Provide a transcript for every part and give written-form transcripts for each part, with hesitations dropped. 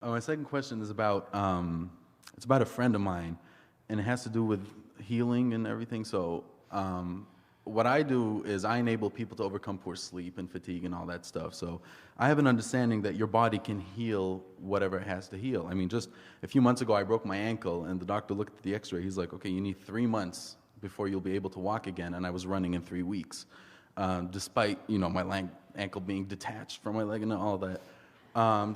My second question is about it's about a friend of mine, and it has to do with healing and everything. So what I do is I enable people to overcome poor sleep and fatigue and all that stuff. So I have an understanding that your body can heal whatever it has to heal. I mean, just a few months ago, I broke my ankle, and the doctor looked at the x-ray. He's like, okay, you need 3 months before you'll be able to walk again. And I was running in 3 weeks, despite, my ankle being detached from my leg and all that.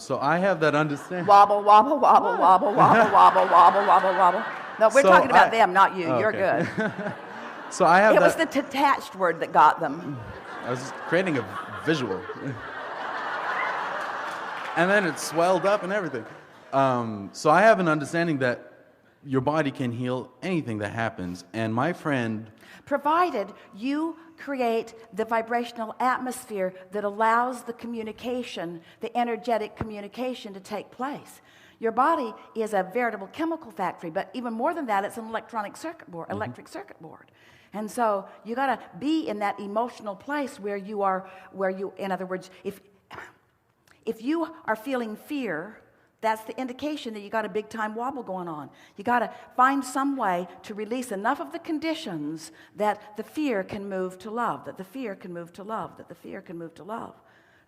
So I have that understanding. Wobble, wobble, wobble, wobble, wobble, wobble, wobble, wobble, wobble. No, we're talking about them, not you. You're good. So I have It was the detached word that got them. I was just creating a visual. And then it swelled up and everything. So I have an understanding that your body can heal anything that happens. And my friend... Provided you create the vibrational atmosphere that allows the communication, the energetic communication to take place. Your body is a veritable chemical factory, but even more than that, it's an electric circuit board. And so you got to be in that emotional place where you, in other words, if you are feeling fear, that's the indication that you got a big time wobble going on. You got to find some way to release enough of the conditions that the fear can move to love, that the fear can move to love, that the fear can move to love,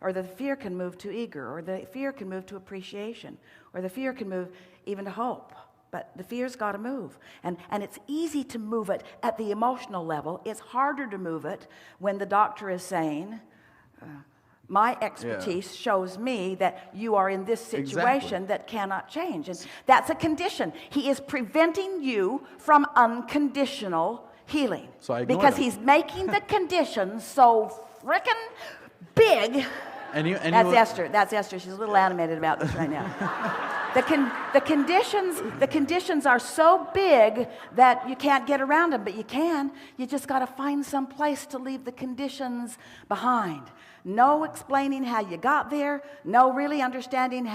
or that the fear can move to eager, or the fear can move to appreciation, or the fear can move even to hope. But the fear's got to move. And it's easy to move it at the emotional level. It's harder to move it when the doctor is saying, my expertise shows me that you are in this situation that cannot change. And that's a condition. He is preventing you from unconditional healing. So because he's making the conditions so frickin' big. That's Esther. She's a little animated about this right now. The conditions are so big that you can't get around them, but you can. You just got to find some place to leave the conditions behind. No explaining how you got there. No really understanding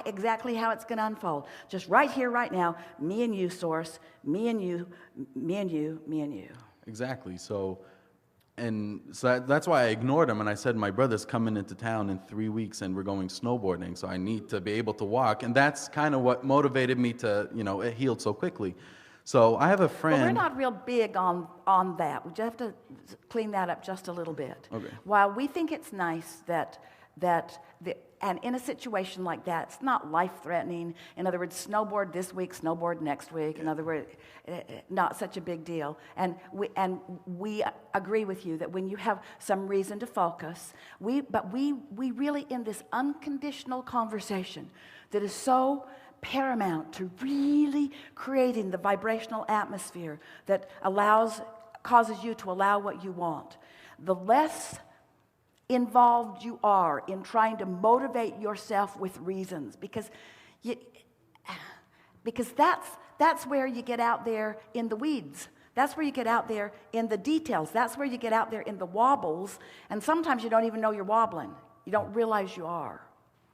exactly how it's going to unfold. Just right here, right now, me and you, Source. Me and you, me and you, me and you. Exactly. So that's why I ignored him, and I said, my brother's coming into town in 3 weeks, and we're going snowboarding, so I need to be able to walk. And that's kind of what motivated me to, it healed so quickly. So I have a friend... Well, we're not real big on that. We just have to clean that up just a little bit. Okay. While we think it's nice and in a situation like that, it's not life-threatening. In other words, snowboard this week, snowboard next week. In other words, not such a big deal. And we agree with you that when you have some reason to focus, we really, in this unconditional conversation that is so paramount to really creating the vibrational atmosphere that causes you to allow what you want, the less involved you are in trying to motivate yourself with reasons, because that's where you get out there in the weeds. That's where you get out there in the details. That's where you get out there in the wobbles, and sometimes you don't even know you're wobbling. You don't realize you are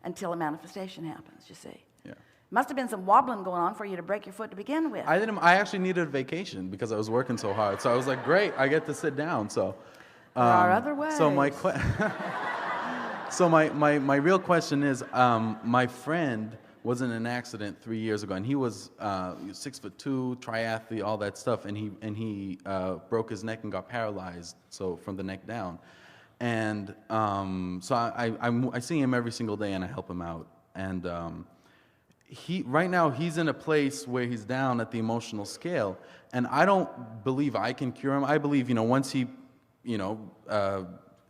until a manifestation happens, you see. Yeah. Must have been some wobbling going on for you to break your foot to begin with. I actually needed a vacation because I was working so hard. So I was like, great, I get to sit down. So there are other ways. So my real question is, my friend was in an accident 3 years ago, and he was 6'2", triathlete, all that stuff, and he broke his neck and got paralyzed, so from the neck down. And so I see him every single day, and I help him out. And right now he's in a place where he's down at the emotional scale, and I don't believe I can cure him. I believe once he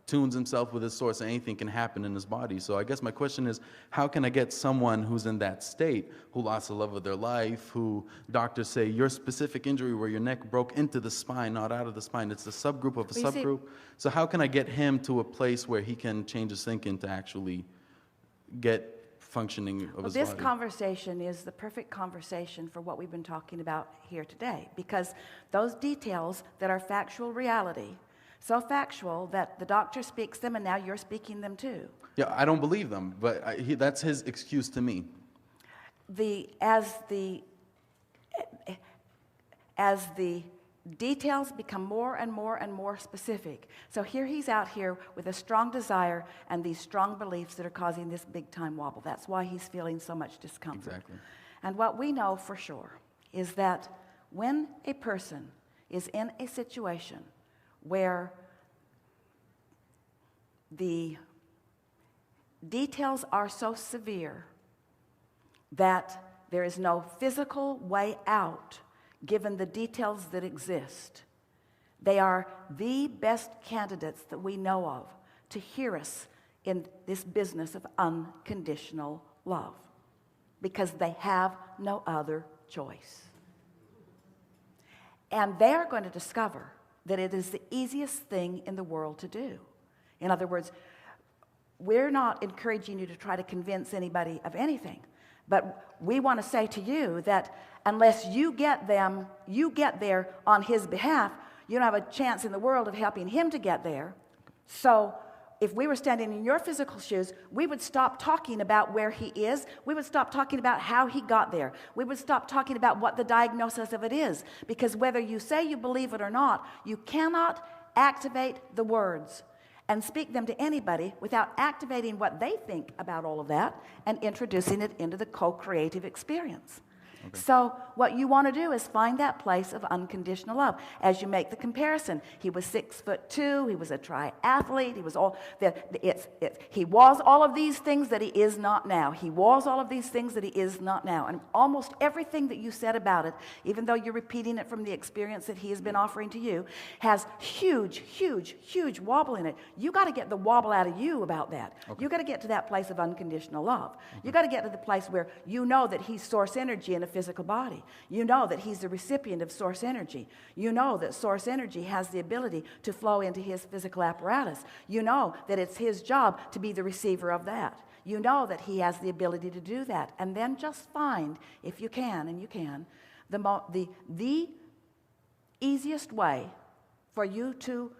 tunes himself with his source, anything can happen in his body. So I guess my question is, how can I get someone who's in that state, who lost the love of their life, who doctors say your specific injury where your neck broke into the spine, not out of the spine, it's a subgroup of a subgroup. So how can I get him to a place where he can change his thinking to actually get functioning of his body? This conversation is the perfect conversation for what we've been talking about here today, because those details that are factual reality, so factual that the doctor speaks them and now you're speaking them too. Yeah, I don't believe them, but that's his excuse to me. As the details become more and more and more specific. So here he's out here with a strong desire and these strong beliefs that are causing this big time wobble. That's why he's feeling so much discomfort. Exactly. And what we know for sure is that when a person is in a situation where the details are so severe that there is no physical way out given the details that exist, they are the best candidates that we know of to hear us in this business of unconditional love, because they have no other choice. And they're going to discover that it is the easiest thing in the world to do. In other words, we're not encouraging you to try to convince anybody of anything, but we want to say to you that unless you get there on his behalf, you don't have a chance in the world of helping him to get there. So if we were standing in your physical shoes, we would stop talking about where he is. We would stop talking about how he got there. We would stop talking about what the diagnosis of it is. Because whether you say you believe it or not, you cannot activate the words and speak them to anybody without activating what they think about all of that and introducing it into the co-creative experience. Okay. So what you want to do is find that place of unconditional love. As you make the comparison, he was 6'2", he was a triathlete, he was all he was all of these things that he is not now. He was all of these things that he is not now. And almost everything that you said about it, even though you're repeating it from the experience that he has been offering to you, has huge, huge, huge wobble in it. You got to get the wobble out of you about that. Okay. You got to get to that place of unconditional love. Mm-hmm. You got to get to the place where you know that he's source energy in a physical body. You know that he's the recipient of source energy. You know that source energy has the ability to flow into his physical apparatus. You know that it's his job to be the receiver of that. You know that he has the ability to do that. And then just find, if you can, and you can, the easiest way for you to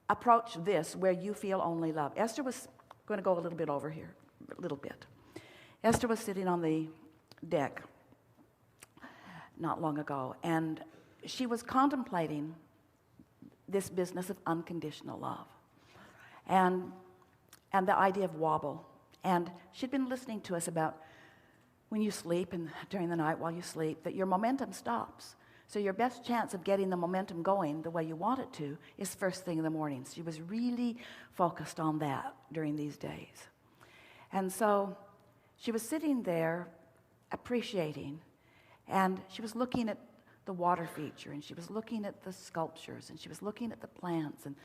approach this where you feel only love. Esther was going to go a little bit over here, a little bit. Esther was sitting on the deck not long ago, and she was contemplating this business of unconditional love and the idea of wobble. And she'd been listening to us about when you sleep and during the night while you sleep, that your momentum stops. So your best chance of getting the momentum going the way you want it to is first thing in the morning. She was really focused on that during these days. And so she was sitting there appreciating, and she was looking at the water feature, and she was looking at the sculptures, and she was looking at the plants, and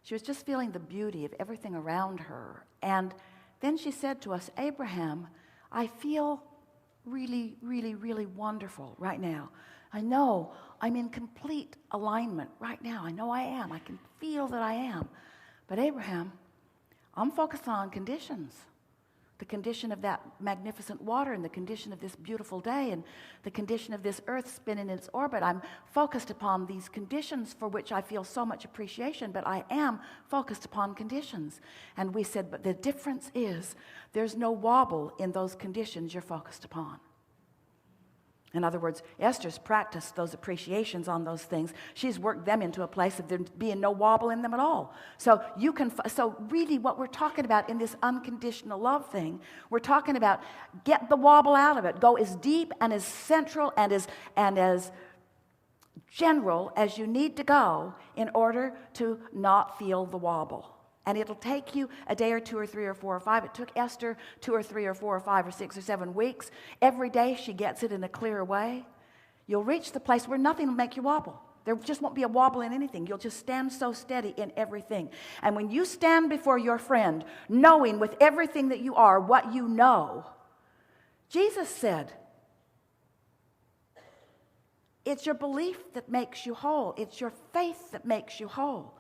she was just feeling the beauty of everything around her. And then she said to us, Abraham, I feel really, really, really wonderful right now. I know I'm in complete alignment right now. I know I am. I can feel that I am. But Abraham, I'm focused on conditions. The condition of that magnificent water, and the condition of this beautiful day, and the condition of this earth spinning in its orbit. I'm focused upon these conditions for which I feel so much appreciation, but I am focused upon conditions. And we said, but the difference is there's no wobble in those conditions you're focused upon. In other words, Esther's practiced those appreciations on those things. She's worked them into a place of there being no wobble in them at all. So so really what we're talking about in this unconditional love thing, we're talking about get the wobble out of it. Go as deep and as central and as general as you need to go in order to not feel the wobble. And it'll take you a day or 2 or 3 or 4 or 5. It took Esther 2 or 3 or 4 or 5 or 6 or 7 weeks. Every day she gets it in a clearer way. You'll reach the place where nothing will make you wobble. There just won't be a wobble in anything. You'll just stand so steady in everything. And when you stand before your friend, knowing with everything that you are what you know, Jesus said, it's your belief that makes you whole. It's your faith that makes you whole.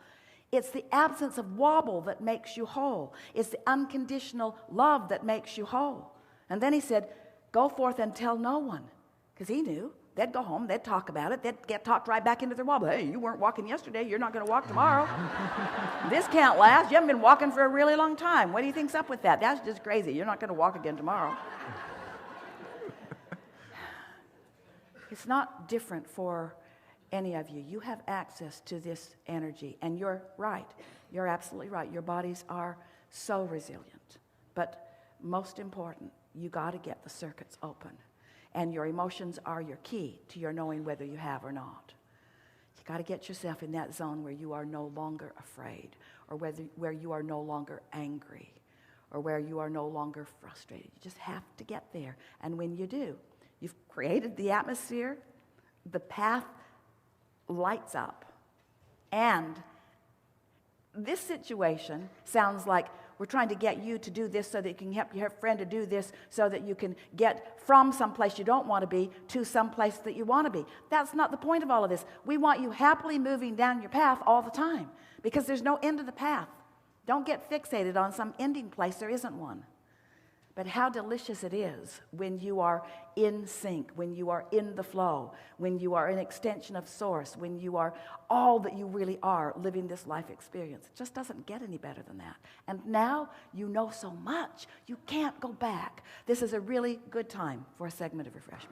It's the absence of wobble that makes you whole. It's the unconditional love that makes you whole. And then he said, go forth and tell no one. Because he knew. They'd go home, they'd talk about it, they'd get talked right back into their wobble. Hey, you weren't walking yesterday, you're not going to walk tomorrow. This can't last. You haven't been walking for a really long time. What do you think's up with that? That's just crazy. You're not going to walk again tomorrow. It's not different for any of you, you have access to this energy. And you're right. You're absolutely right. Your bodies are so resilient. But most important, you got to get the circuits open. And your emotions are your key to your knowing whether you have or not. You got to get yourself in that zone where you are no longer afraid, or where you are no longer angry, or where you are no longer frustrated. You just have to get there. And when you do, you've created the atmosphere, the path lights up. And this situation sounds like we're trying to get you to do this so that you can help your friend to do this so that you can get from someplace you don't want to be to someplace that you want to be. That's not the point of all of this. We want you happily moving down your path all the time because there's no end to the path. Don't get fixated on some ending place. There isn't one. But how delicious it is when you are in sync, when you are in the flow, when you are an extension of Source, when you are all that you really are living this life experience. It just doesn't get any better than that. And now you know so much, you can't go back. This is a really good time for a segment of refreshment.